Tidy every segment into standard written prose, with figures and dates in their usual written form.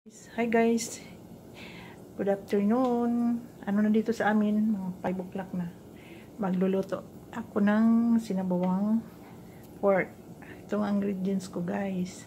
Hi guys, good afternoon. Ano na dito sa amin, mga 5 o'clock na. Magluluto ako ng sinabawang pork. Ito ang ingredients ko guys.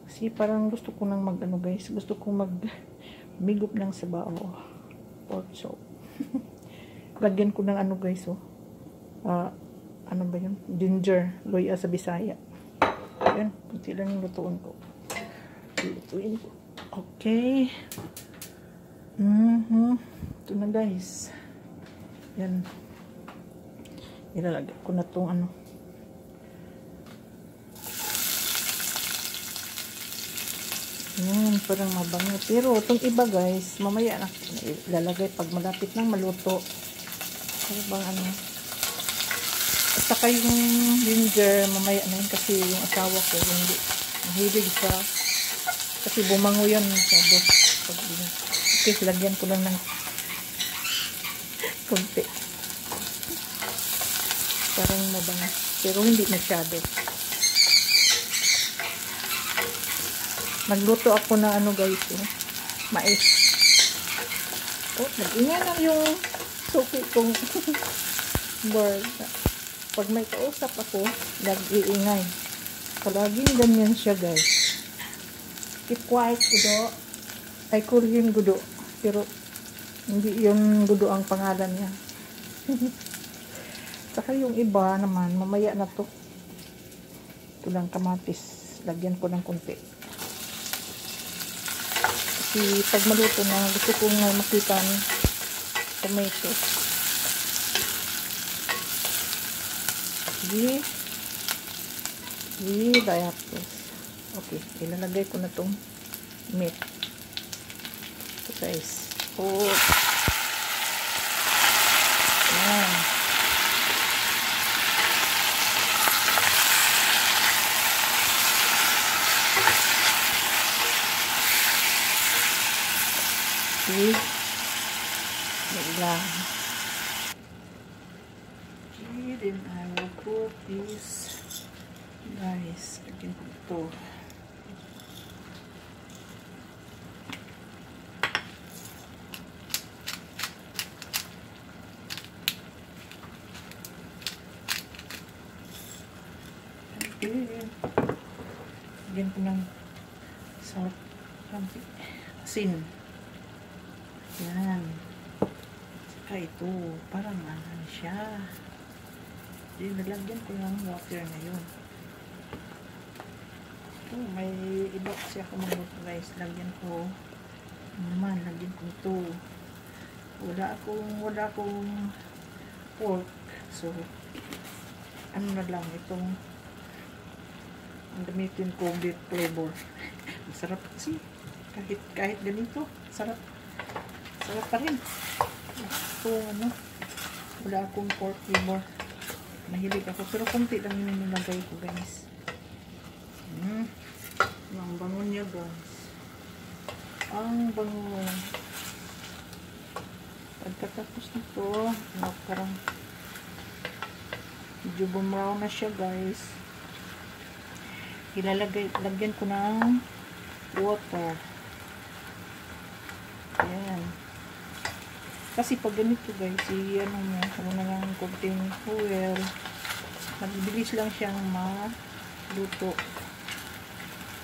Kasi parang gusto ko nang guys, gusto ko migop ng sabaw. Pork chop. Lagyan ko ng guys, ano ba yun? Ginger, loya sa Bisaya. Yan, kunti lang yung lutuin ko. Lutuin ko. Okay. Ito na guys. Yan. Ilalagay ko na itong Yan, parang mabango. Pero itong iba guys, mamaya na ilalagay pag malapit nang maluto. Ano bang At saka yung ginger, mamaya na yun kasi yung asawa ko, hindi mahilig sa kasi bumango yan masyado. Okay, lagyan ko lang ng konti. Parang mabango. Pero hindi masyado. Nagluto ako na guys, mais. Oh, nag-ingay lang yung suki kong bird. Pag may kausap ako, nag-iingay. Palaging ganyan siya guys. Keep quiet, gudo. I call him gudo. Pero, hindi yung gudo ang pangalan niya. Saka yung iba naman, mamaya na to. Ito lang kamatis. Lagyan ko ng konti. Kasi pag maluto na, gusto kong makita ng tomato. Sige. Sige, okay, ilalagay ko na tong meat. Ito guys. Oh. Yan. Okay. Yan. Okay, then I will put this guys. Lagyan ko ito. Lagyan ko ng salt, asin. Yan. Saka ito, parang siya. Nalagyan ko ng water na yun. Ito, may iba kasi ako magluto guys. Lagyan ko lagyan ko ito. Wala akong pork. So, na lang itong ang gamitin ko beef flavor. Masarap kasi. Kahit ganito, sarap pa rin. Ito, wala akong pork flavor. Mahilig ako. Pero konti lang yung nilagay ko guys. Ang bango niya guys. Ang bango. Pagkatapos nito, parang medyo bumraw na siya guys. Lagyan ko ng water. Ayan. Kasi pag ganito guys, muna lang konting oil. Mabilis lang siyang maluto.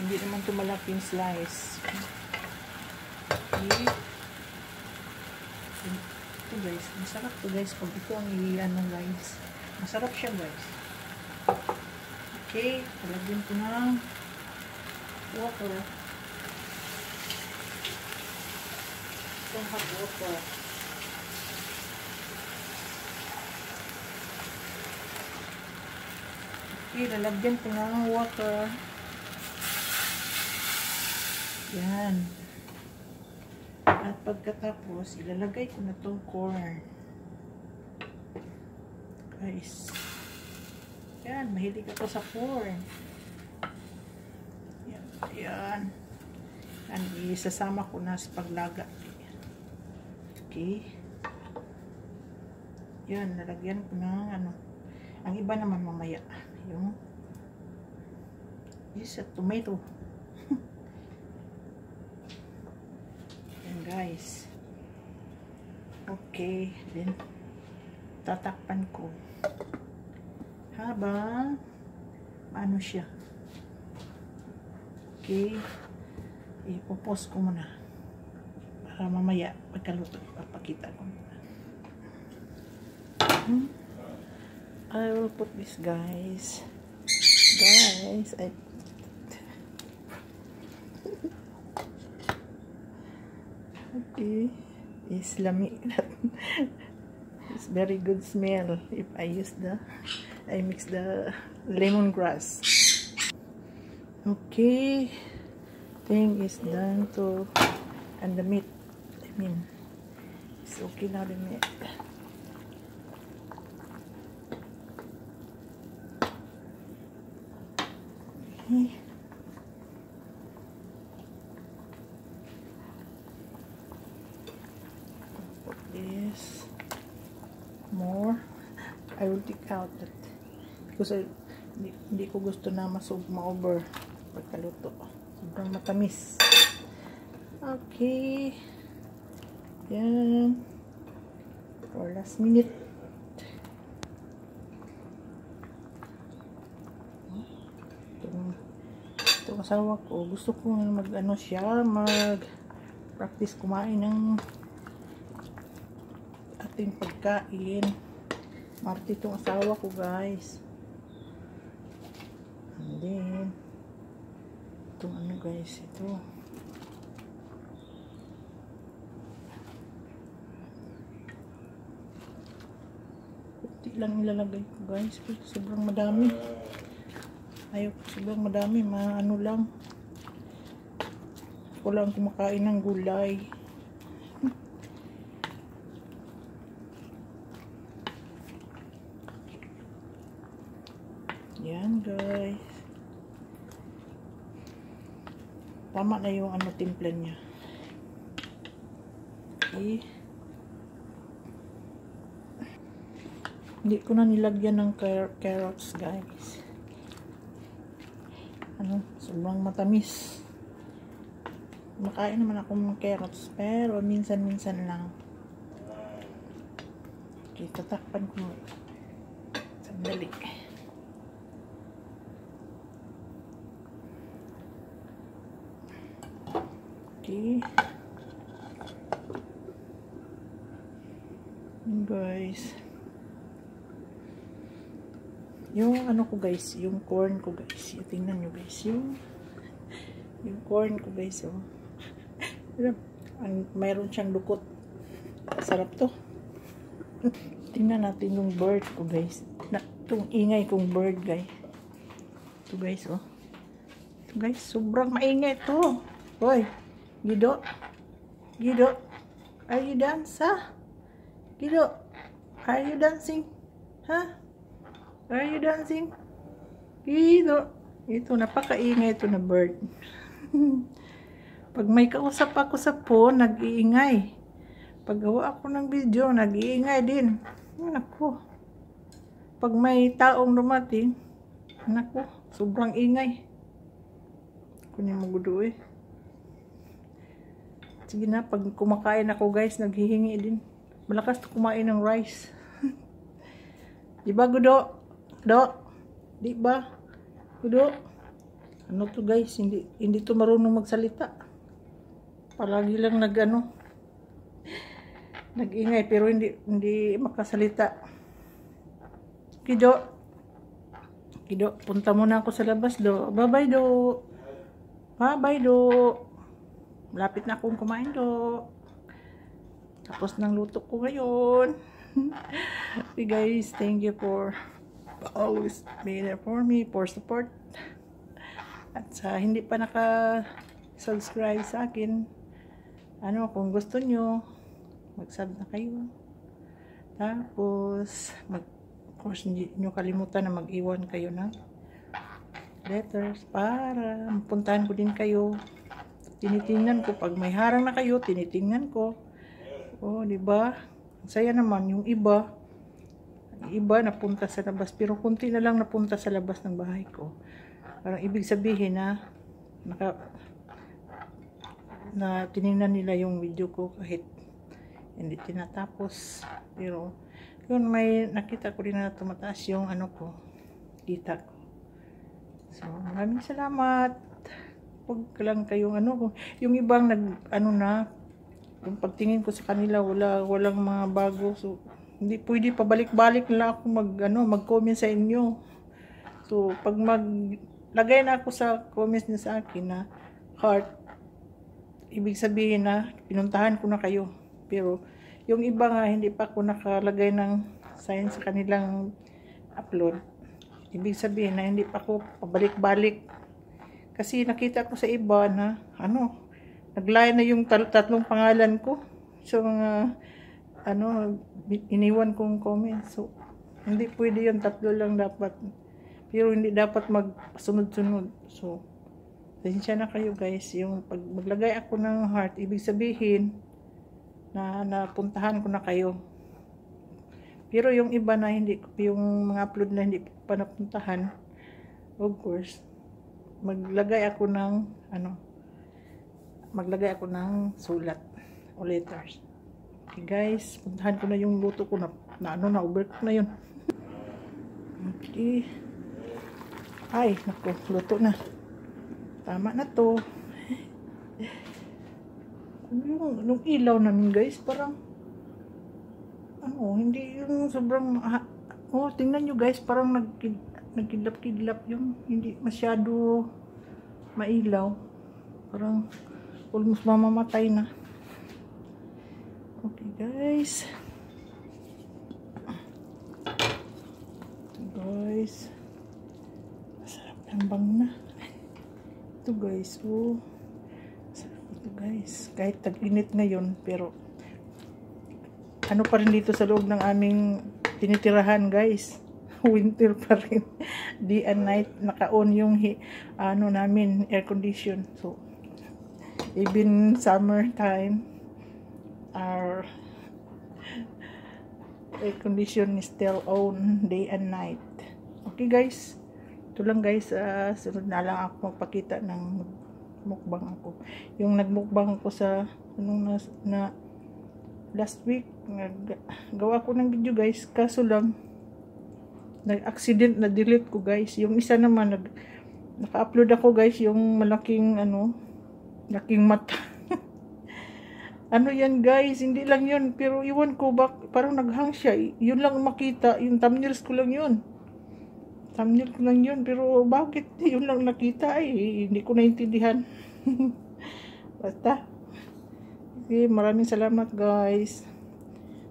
Hindi naman ito malaking slice. Okay. Ito guys, masarap to guys. Pag ito ang guys. Masarap siya guys. Okay, palagyan ko ng water. Itong hot water. Okay, lalagyan ko ng water. Yan. At pagkatapos, ilalagay ko na itong corn. Guys. Yan, mahilig ako sa corn. Yan, yan. Yan, isasama ko na sa paglaga. Okay. Yan, nalagyan ko ng ang iba naman mamaya. Yung tomato. guys. Okay, then tatakpan ko habang ano siya. Okay, ipopos ko muna para mamaya pagkaluto ipapakita ko. I will put this, guys. Okay, it's lamig. It's very good smell if I mix the lemongrass. Okay, thing is done to, and the meat, I mean, it's okay now, the meat. Okay. Put this more. I will take out that because hindi ko gusto na ma-over pagkaluto. Sobrang matamis. Okay. Yan. For last minute. Itong asawa ko, gusto ko mag-ano siya, mag-practice kumain ng ating pagkain. Marte itong asawa ko, guys. And then, itong ano, guys, ito. Kunti lang ilalagay ko, guys. Sobrang madami. Ayaw, sobrang madami, maano lang. Ako lang kumakain ng gulay. Yan, guys. Tama na yung ano timpla niya. Okay. Hindi ko na nilagyan ng carrots, guys. Ano, sobrang matamis. Makain naman ako ng carrots, pero minsan-minsan lang. Okay, tatakpan ko. Sandali. Okay. Guys. Yung ano ko, guys, yung corn ko, guys. Yung tingnan nyo, guys. Yung corn ko, guys. Oh. Mayroon siyang lukot. Sarap to. Tingnan natin yung bird ko, guys. Itong ingay kong bird, guys. Ito, guys, oh. Ito, guys. Sobrang maingay to. Hoy. Gido. Gido. Are you dancing? Gido. Are you dancing? Huh? Are you dancing? Ito. Ito, napakaingay ito na bird. Pag may kausap ako sa phone, nag-iingay. Pag gawa ako ng video, nag-iingay din. Naku. Pag may taong dumating, naku, sobrang ingay. Kunin mo gudo eh. Sige na, pag kumakain ako, guys, naghihingi din. Malakas to kumain ng rice. Diba, gudo? Do, di ba? Gudo. Ano to, guys? Hindi to marunong magsalita. Palagi lang nag-ingay pero hindi makasalita. Kido. Kido, punta muna ako sa labas, do. Bye-bye, do. Bye-bye, do. Malapit na akong kumain, do. Tapos ng luto ko ngayon. Okay, guys, thank you for always be there for me, for support. At sa hindi pa naka-subscribe sa akin, kung gusto nyo, mag-sub na kayo. Tapos, of course, hindi nyo kalimutan na mag-iwan kayo ng letters para mapuntahan ko din kayo. Tinitingnan ko, pag may harang na kayo, tinitingnan ko. Oh, diba? Saya naman, yung iba napunta sa labas, pero kunti na lang napunta sa labas ng bahay ko. Parang ibig sabihin na na tinignan nila yung video ko kahit hindi tinatapos. Pero yun, may nakita ko rin na tumataas yung ano ko, kita ko. So maraming salamat. Huwag lang kayong yung ibang yung pagtingin ko sa kanila walang mga bago. So hindi pwede pabalik-balik na ako mag-comment sa inyo. So pag maglagay na ako sa comments niya sa akin na heart, ibig sabihin na pinuntahan ko na kayo. Pero yung iba nga hindi pa ako nakalagay ng sign sa kanilang upload, ibig sabihin na hindi pa ako pabalik-balik. Kasi nakita ko sa iba na nag-line na yung tatlong pangalan ko. So mga iniwan kong comment. So hindi pwede yun, tatlo lang dapat. Pero hindi dapat magsunod-sunod. So pasensya na kayo guys. Yung pag maglagay ako ng heart, ibig sabihin na napuntahan ko na kayo. Pero yung iba na hindi, yung mga upload na hindi pa napuntahan, of course, maglagay ako ng sulat o letters. Okay guys, puntahan ko na yung luto ko na overcook na yun. Okay. Ay, naku, luto na. Tama na to. Yung ilaw namin guys, parang hindi yung sobrang tingnan nyo guys, parang nagkidlap-kidlap yung hindi masyado mailaw. Parang almost mamamatay na. Okay guys. Masarap ng bang na. Ito guys, guys, kahit tag-init ngayon, pero pa rin dito sa loob ng aming tinitirahan guys, winter pa rin. Day and night naka-on yung namin air condition. So even summer time, our air condition is still on day and night. Okay guys, ito lang guys, sunod na lang ako magpakita ng mukbang ako. Yung nagmukbang ako sa na last week, gawa ko ng video guys, kaso lang nag-accident na delete ko guys. Yung isa naman naka-upload ako guys, yung malaking laking mata. Yan guys, hindi lang yun, pero iwan ko parang naghang siya. Yun lang makita, yung thumbnails ko lang yun. Pero bakit yun lang nakita hindi ko naintindihan. Basta. Okay, maraming salamat guys.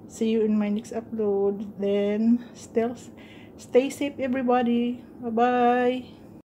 See you in my next upload. Then stay safe everybody. Bye bye.